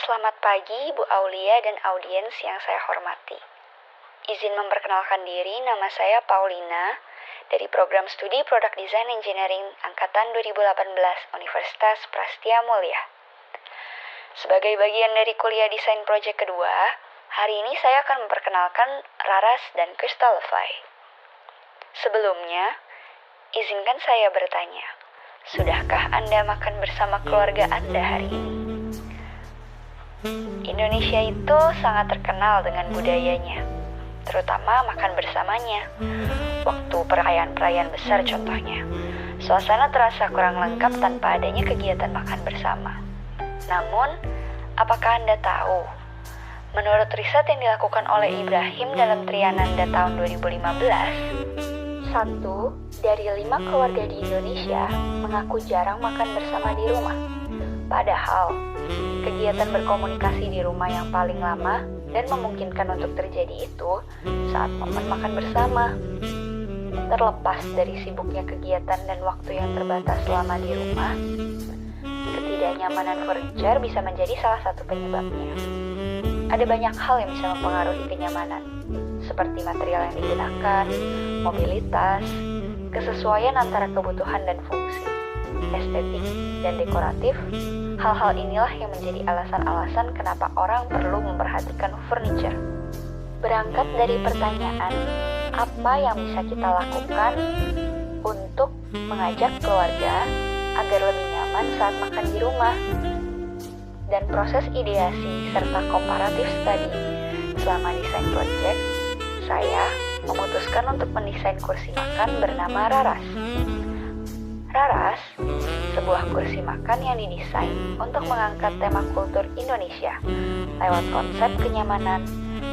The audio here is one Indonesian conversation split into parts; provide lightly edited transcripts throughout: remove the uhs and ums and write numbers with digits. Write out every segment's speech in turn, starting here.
Selamat pagi, Bu Aulia dan audiens yang saya hormati. Izin memperkenalkan diri, nama saya Paulina dari Program Studi Product Design Engineering Angkatan 2018 Universitas Prastia Mulia. Sebagai bagian dari kuliah desain proyek kedua, hari ini saya akan memperkenalkan Raras dan Crystalify. Sebelumnya, izinkan saya bertanya, sudahkah Anda makan bersama keluarga Anda hari ini? Indonesia itu sangat terkenal dengan budayanya, terutama makan bersamanya. Waktu perayaan-perayaan besar contohnya, suasana terasa kurang lengkap tanpa adanya kegiatan makan bersama. Namun, apakah Anda tahu? Menurut riset yang dilakukan oleh Ibrahim dalam Triananda tahun 2015, 1 dari 5 keluarga di Indonesia mengaku jarang makan bersama di rumah. Padahal, kegiatan berkomunikasi di rumah yang paling lama dan memungkinkan untuk terjadi itu saat momen makan bersama. Terlepas dari sibuknya kegiatan dan waktu yang terbatas selama di rumah, ketidaknyamanan furniture bisa menjadi salah satu penyebabnya. Ada banyak hal yang bisa mempengaruhi kenyamanan, seperti material yang digunakan, mobilitas, kesesuaian antara kebutuhan dan fungsi, estetik dan dekoratif. Hal-hal inilah yang menjadi alasan-alasan kenapa orang perlu memperhatikan furniture. Berangkat dari pertanyaan, apa yang bisa kita lakukan untuk mengajak keluarga agar lebih nyaman saat makan di rumah? Dan proses ideasi serta komparatif study selama desain project, saya memutuskan untuk mendesain kursi makan bernama Raras. Raras, sebuah kursi makan yang didesain untuk mengangkat tema kultur Indonesia lewat konsep kenyamanan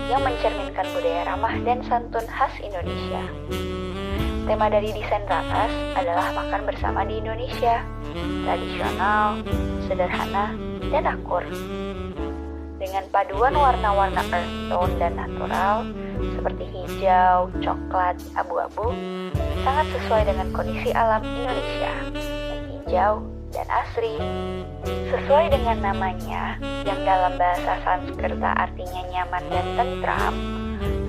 yang mencerminkan budaya ramah dan santun khas Indonesia. Tema dari desain Raras adalah makan bersama di Indonesia, tradisional, sederhana, dan akur. Dengan paduan warna-warna earth tone dan natural seperti hijau, coklat, abu-abu, sangat sesuai dengan kondisi alam Indonesia yang hijau dan asri. Sesuai dengan namanya, yang dalam bahasa Sanskerta artinya nyaman dan tentram,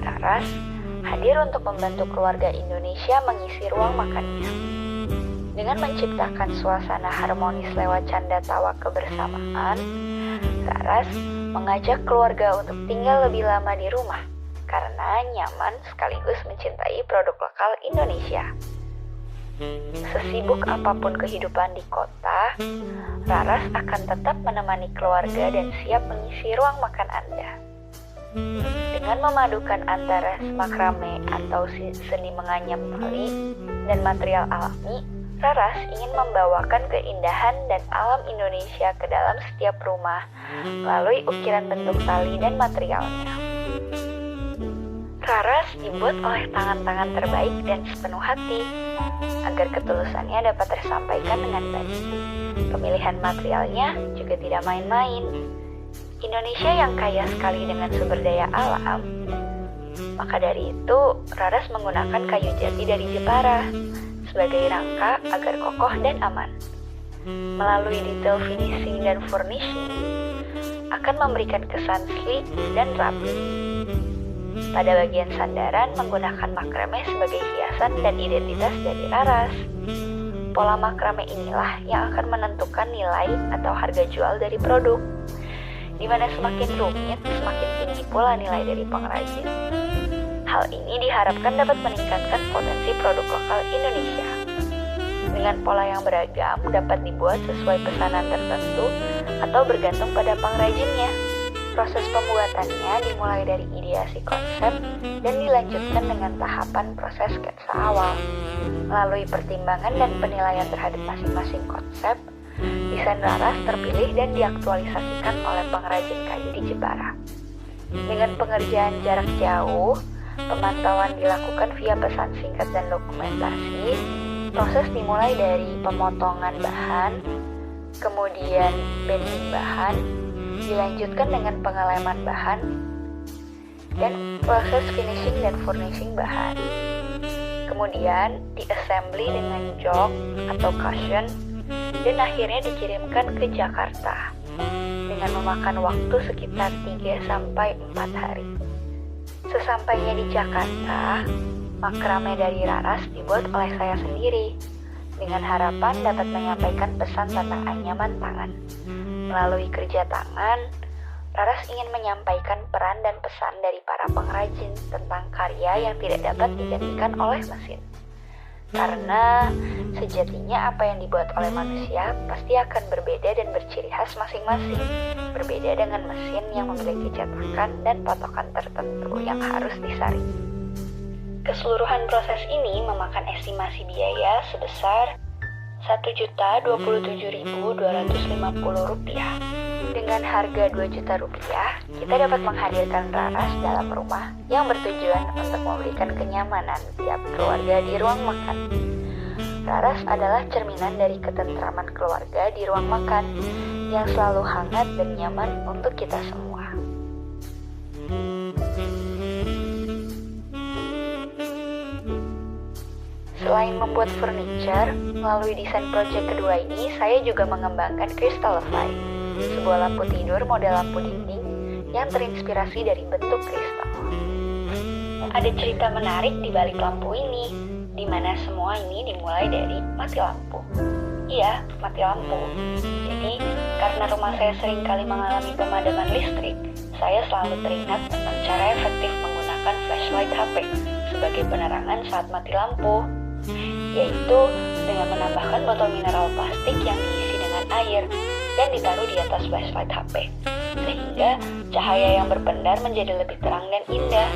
Raras hadir untuk membantu keluarga Indonesia mengisi ruang makannya. Dengan menciptakan suasana harmonis lewat canda tawa kebersamaan, Raras mengajak keluarga untuk tinggal lebih lama di rumah karena nyaman sekaligus mencintai produk lokal Indonesia. Sesibuk apapun kehidupan di kota, Raras akan tetap menemani keluarga dan siap mengisi ruang makan Anda. Dengan memadukan antara makrame atau seni menganyam tali dan material alami, Raras ingin membawakan keindahan dan alam Indonesia ke dalam setiap rumah melalui ukiran bentuk tali dan materialnya. Raras dibuat oleh tangan-tangan terbaik dan sepenuh hati agar ketulusannya dapat tersampaikan dengan baik. Pemilihan materialnya juga tidak main-main. Indonesia yang kaya sekali dengan sumber daya alam, maka dari itu Raras menggunakan kayu jati dari Jepara sebagai rangka agar kokoh dan aman. Melalui detail finishing dan furnishing akan memberikan kesan sleek dan rapi. Pada bagian sandaran menggunakan makrame sebagai hiasan dan identitas dari Raras. Pola makrame inilah yang akan menentukan nilai atau harga jual dari produk, di mana semakin rumit, semakin tinggi pula nilai dari pengrajin. Hal ini diharapkan dapat meningkatkan potensi produk lokal Indonesia. Dengan pola yang beragam dapat dibuat sesuai pesanan tertentu atau bergantung pada pengrajinnya. Proses pembuatannya dimulai dari ideasi konsep dan dilanjutkan dengan tahapan proses sketsa awal. Melalui pertimbangan dan penilaian terhadap masing-masing konsep, desain Raras terpilih dan diaktualisasikan oleh pengrajin kayu di Jepara. Dengan pengerjaan jarak jauh, pemantauan dilakukan via pesan singkat dan dokumentasi. Proses dimulai dari pemotongan bahan, kemudian bending bahan, dilanjutkan dengan pengeleman bahan, dan proses finishing dan furnishing bahan. Kemudian diassembly dengan jok atau cushion, dan akhirnya dikirimkan ke Jakarta. dengan memakan waktu sekitar 3-4 hari. Sesampainya di Jakarta, makrame dari Raras dibuat oleh saya sendiri, dengan harapan dapat menyampaikan pesan tentang anyaman tangan. Melalui kerja tangan, Raras ingin menyampaikan peran dan pesan dari para pengrajin tentang karya yang tidak dapat digantikan oleh mesin. Karena sejatinya apa yang dibuat oleh manusia pasti akan berbeda dan berciri khas masing-masing. Berbeda dengan mesin yang memiliki cetakan dan potokan tertentu yang harus disaring. Keseluruhan proses ini memakan estimasi biaya sebesar Rp1.027.250. Dengan harga Rp2 juta, kita dapat menghadirkan Raras dalam rumah yang bertujuan untuk memberikan kenyamanan tiap keluarga di ruang makan. Raras adalah cerminan dari ketentraman keluarga di ruang makan yang selalu hangat dan nyaman untuk kita semua. Selain membuat furniture, melalui desain project kedua ini, saya juga mengembangkan Crystalify, sebuah lampu tidur model lampu dinding yang terinspirasi dari bentuk kristal. Ada cerita menarik di balik lampu ini, di mana semua ini dimulai dari mati lampu. Iya, mati lampu. Jadi, karena rumah saya sering kali mengalami pemadaman listrik, saya selalu teringat tentang cara efektif menggunakan flashlight HP sebagai penerangan saat mati lampu, yaitu dengan menambahkan botol mineral plastik yang diisi dengan air dan ditaruh di atas flashlight HP, sehingga cahaya yang berpendar menjadi lebih terang dan indah.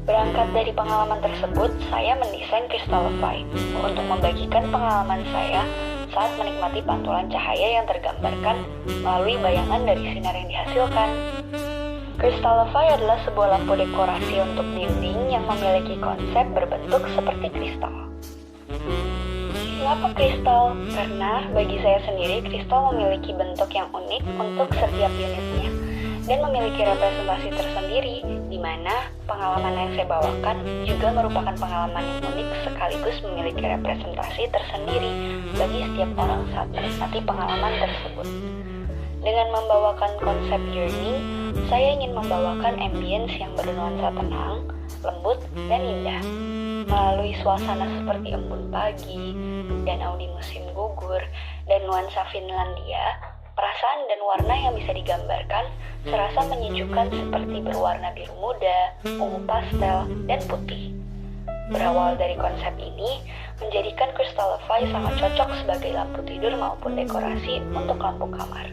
Berangkat dari pengalaman tersebut, saya mendesain Crystalify untuk membagikan pengalaman saya saat menikmati pantulan cahaya yang tergambarkan melalui bayangan dari sinar yang dihasilkan. Crystalify adalah sebuah lampu dekorasi untuk dinding yang memiliki konsep berbentuk seperti kristal. Kenapa kristal? Karena bagi saya sendiri, kristal memiliki bentuk yang unik untuk setiap unitnya dan memiliki representasi tersendiri, di mana pengalaman yang saya bawakan juga merupakan pengalaman yang unik sekaligus memiliki representasi tersendiri bagi setiap orang saat menikmati pengalaman tersebut. Dengan membawakan konsep yearning, saya ingin membawakan ambience yang bernuansa tenang, lembut, dan indah. Melalui suasana seperti embun pagi, danau di musim gugur, dan nuansa Finlandia, perasaan dan warna yang bisa digambarkan serasa menyejukkan seperti berwarna biru muda, ungu pastel, dan putih. Berawal dari konsep ini, menjadikan Crystalify sangat cocok sebagai lampu tidur maupun dekorasi untuk lampu kamar.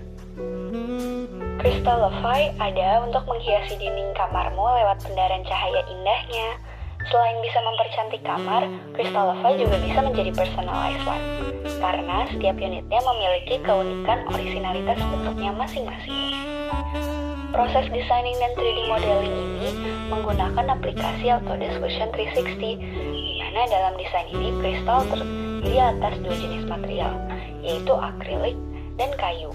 Crystalify ada untuk menghiasi dinding kamarmu lewat pendaran cahaya indahnya. Selain bisa mempercantik kamar, Crystalify juga bisa menjadi personalized one, karena setiap unitnya memiliki keunikan orisinalitas bentuknya masing-masing. Proses designing dan 3D modeling ini menggunakan aplikasi Autodesk Fusion 360, di mana dalam desain ini kristal terdiri atas dua jenis material, yaitu akrilik dan kayu.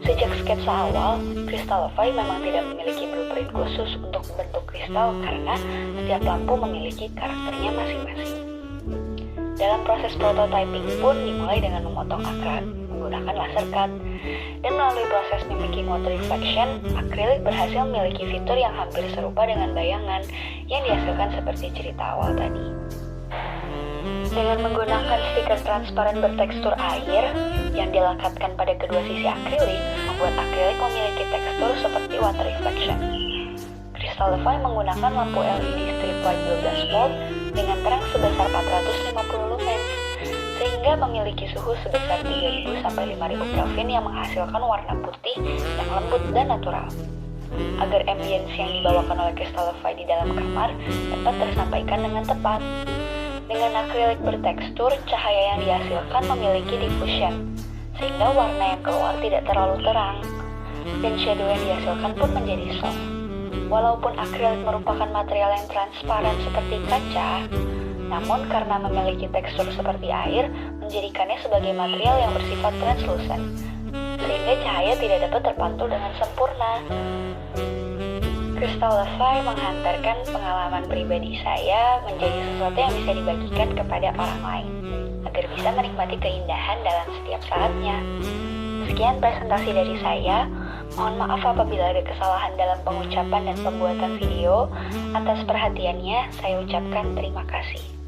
Sejak sketsa awal, Crystalify memang tidak memiliki blueprint khusus untuk bentuk kristal karena setiap lampu memiliki karakternya masing-masing. Dalam proses prototyping pun dimulai dengan memotong akrilik menggunakan laser cut, dan melalui proses mimicking water reflection, akrilik berhasil memiliki fitur yang hampir serupa dengan bayangan yang dihasilkan seperti cerita awal tadi. Dengan menggunakan stiker transparan bertekstur air yang dilekatkan pada kedua sisi akrilik, membuat akrilik memiliki tekstur seperti water reflection. Crystalify menggunakan lampu LED strip light 12 volt dengan terang sebesar 450 lumens, sehingga memiliki suhu sebesar 3000 sampai 5000 Kelvin yang menghasilkan warna putih yang lembut dan natural. Agar ambience yang dibawakan oleh Crystalify di dalam kamar dapat tersampaikan dengan tepat. Dengan akrilik bertekstur, cahaya yang dihasilkan memiliki diffusion, sehingga warna yang keluar tidak terlalu terang, dan shadow yang dihasilkan pun menjadi soft. Walaupun akrilik merupakan material yang transparan seperti kaca, namun karena memiliki tekstur seperti air, menjadikannya sebagai material yang bersifat translucent, sehingga cahaya tidak dapat terpantul dengan sempurna. Crystalify menghantarkan pengalaman pribadi saya menjadi sesuatu yang bisa dibagikan kepada orang lain, agar bisa menikmati keindahan dalam setiap saatnya. Sekian presentasi dari saya. Mohon maaf apabila ada kesalahan dalam pengucapan dan pembuatan video. Atas perhatiannya, saya ucapkan terima kasih.